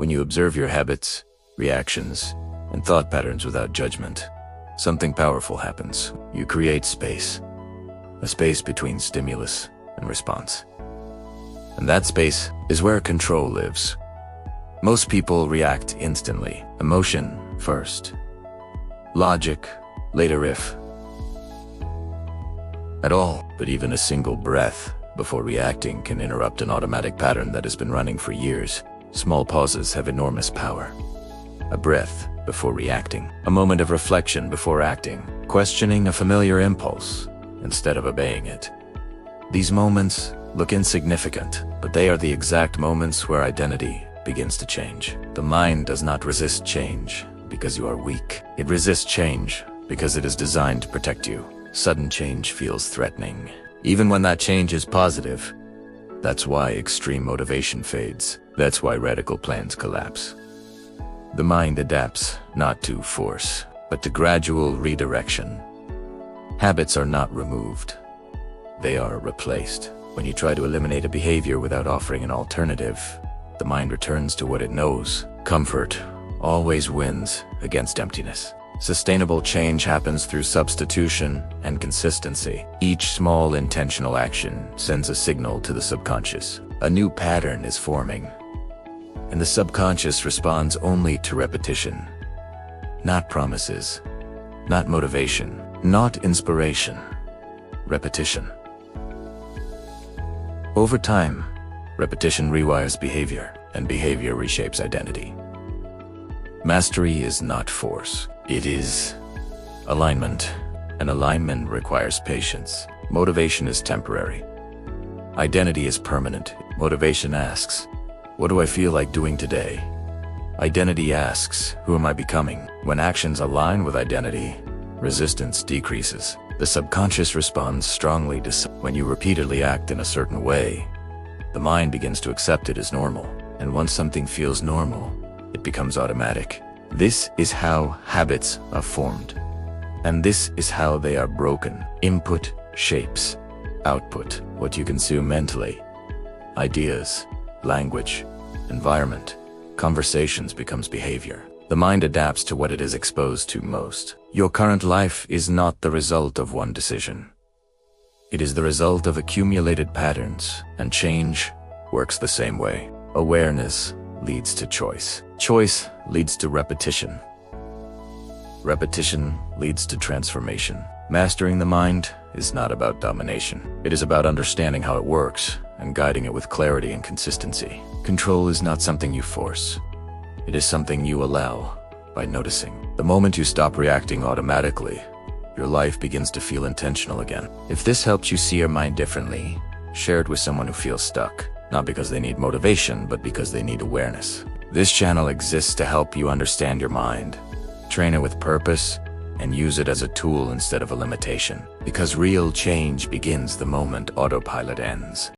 When you observe your habits, reactions, and thought patterns without judgment, something powerful happens. You create space. A space between stimulus and response. And that space is where control lives. Most people react instantly. Emotion first. Logic later if at all. But even a single breath before reacting can interrupt an automatic pattern that has been running for years. Small pauses have enormous power. A breath before reacting. A moment of reflection before acting. Questioning a familiar impulse instead of obeying it. These moments look insignificant, but they are the exact moments where identity begins to change. The mind does not resist change because you are weak. It resists change because it is designed to protect you. Sudden change feels threatening, even when that change is positive. That's why extreme motivation fades. That's why radical plans collapse. The mind adapts not to force, but to gradual redirection. Habits are not removed. They are replaced. When you try to eliminate a behavior without offering an alternative, the mind returns to what it knows. Comfort always wins against emptiness. Sustainable change happens through substitution and consistency. Each small intentional action sends a signal to the subconscious. A new pattern is forming, and the subconscious responds only to repetition. Not promises, not motivation, not inspiration. Repetition. Over time, repetition rewires behavior, and behavior reshapes identity. Mastery is not force. It is alignment, and alignment requires patience. Motivation is temporary. Identity is permanent. Motivation asks, what do I feel like doing today? Identity asks, who am I becoming? When actions align with identity, resistance decreases. The subconscious responds strongly to when you repeatedly act in a certain way. The mind begins to accept it as normal, and once something feels normal, it becomes automatic. This is how habits are formed, and this is how they are broken. Input shapes output. What you consume mentally, ideas, language, environment, conversations becomes behavior. The mind adapts to what it is exposed to most. Your current life is not the result of one decision. It is the result of accumulated patterns, and change works the same way. Awareness leads to choice. Choice leads to repetition. Repetition leads to transformation. Mastering the mind is not about domination. It is about understanding how it works and guiding it with clarity and consistency. Control is not something you force. It is something you allow by noticing. The moment you stop reacting automatically, your life begins to feel intentional again. If this helps you see your mind differently, share it with someone who feels stuck, not because they need motivation, but because they need awareness. This channel exists to help you understand your mind, train it with purpose, and use it as a tool instead of a limitation. Because real change begins the moment autopilot ends.